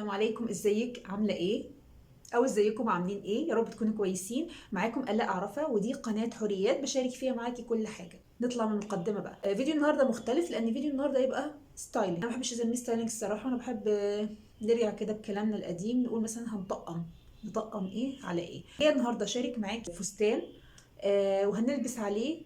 السلام عليكم، ازيك؟ عامله ايه؟ او ازيكم عاملين ايه؟ يا رب تكونوا كويسين. معاكم الاء عرفه، ودي قناه حريات بشارك فيها معاكي كل حاجه. نطلع من المقدمه بقى. فيديو النهارده مختلف لان فيديو النهارده يبقى ستايلينج. انا ما بحبش اسميه ستايلينج الصراحه، انا بحب نرجع كده بكلامنا القديم، نقول مثلا نطقم ايه على ايه. هي النهارده شارك معاكي فستان وهنلبس عليه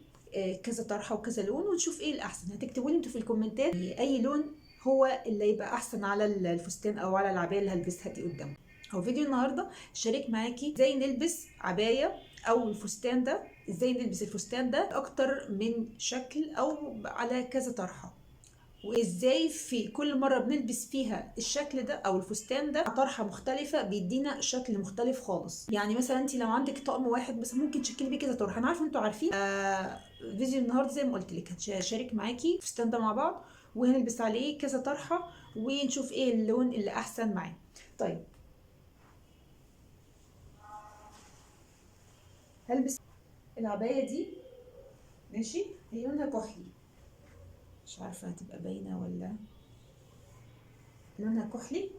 كذا طرحه وكذا لون، ونشوف ايه الاحسن. هتكتبوا لي انتوا في الكومنتات اي لون هو اللي يبقى احسن على الفستان او على العبايه اللي هلبسها دي قدامكم. هو فيديو النهارده شارك معاكي ازاي نلبس عبايه او الفستان ده، ازاي نلبس الفستان ده اكتر من شكل او على كذا طرحه، وازاي في كل مره بنلبس فيها الشكل ده او الفستان ده طرحه مختلفه بيدينا شكل مختلف خالص. يعني مثلا انت لو عندك طقم واحد بس ممكن تشكلي بيه كذا طرحه. انا عارفه انتوا عارفين. فيديو النهارده زي ما قلت لك هشارك معاكي الفستان ده مع بعض، وهنلبس عليه كذا طرحه ونشوف ايه اللون اللي احسن معاه. طيب، هلبس العبايه دي. ماشي، هي لونها كحلي، مش عارفه هتبقى باينه ولا. لونها كحلي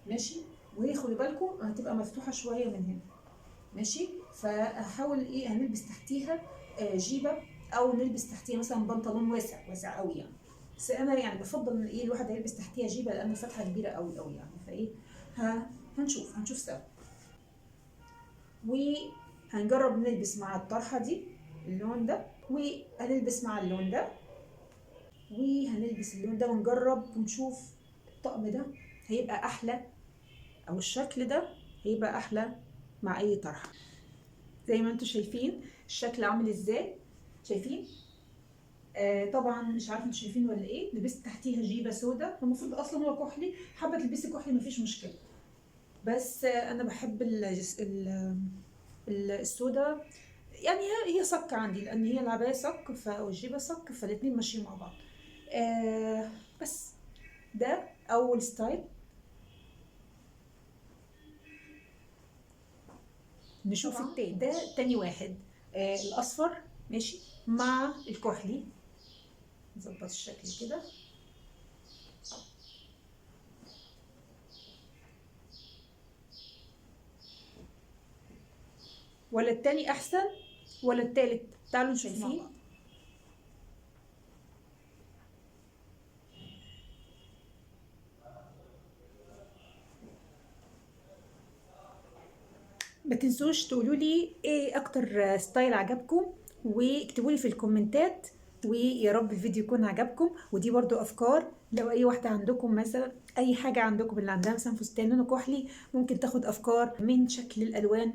ماشي، وهي خدوا بالكم هتبقى مفتوحه شويه من هنا. ماشي، فهحاول ايه، هنلبس تحتيها جيبه، او نلبس تحتيها مثلا بنطلون واسع واسع قوي يعني. بس انا يعني بفضل ان ايه الواحد هيلبس تحتيها جيبه لان فتحه كبيره قوي قوي يعني. فايه هنشوف سوا، وهنجرب نلبس مع الطرحه دي اللون ده، وهنلبس مع اللون ده، وهنلبس اللون ده ونجرب ونشوف الطقم ده هيبقى احلى، او الشكل ده هيبقى احلى مع اي طرحه. زي ما انتم شايفين الشكل عامل ازاي، شايفين؟ طبعا مش عارفه انتوا شايفين ولا ايه. لبست تحتيها جيبه سودا، المفروض اصلا هو كحلي، حابه تلبسي كحلي مفيش مشكله، بس انا بحب السودا. يعني هي صك عندي لان هي العبايه صك والجيبه صك، فالاتنين ماشيين مع بعض. بس ده اول ستايل. نشوف التاني، ده تاني واحد. الاصفر ماشي مع الكحلي. نظبط الشكل كده. ولا التاني احسن ولا التالت؟ تعالوا نشوف مع بعض. ما تنسوش تقولوا لي ايه اكتر ستايل عجبكم، واكتبوا لي في الكومنتات. ويا رب الفيديو يكون عجبكم. ودي برضو افكار، لو اي واحده عندكم مثلا اي حاجه عندكم اللي عندها مثلا فستان لونه كحلي، ممكن تاخد افكار من شكل الالوان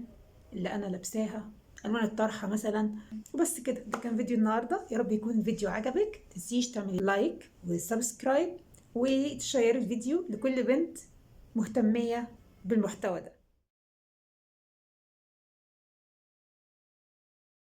اللي انا لابساها، الوان الطرحه مثلا. وبس كده، ده كان فيديو النهارده. يا رب يكون الفيديو عجبك. متنسيش تعملي لايك وسبسكرايب وتشيري الفيديو لكل بنت مهتميه بالمحتوى ده.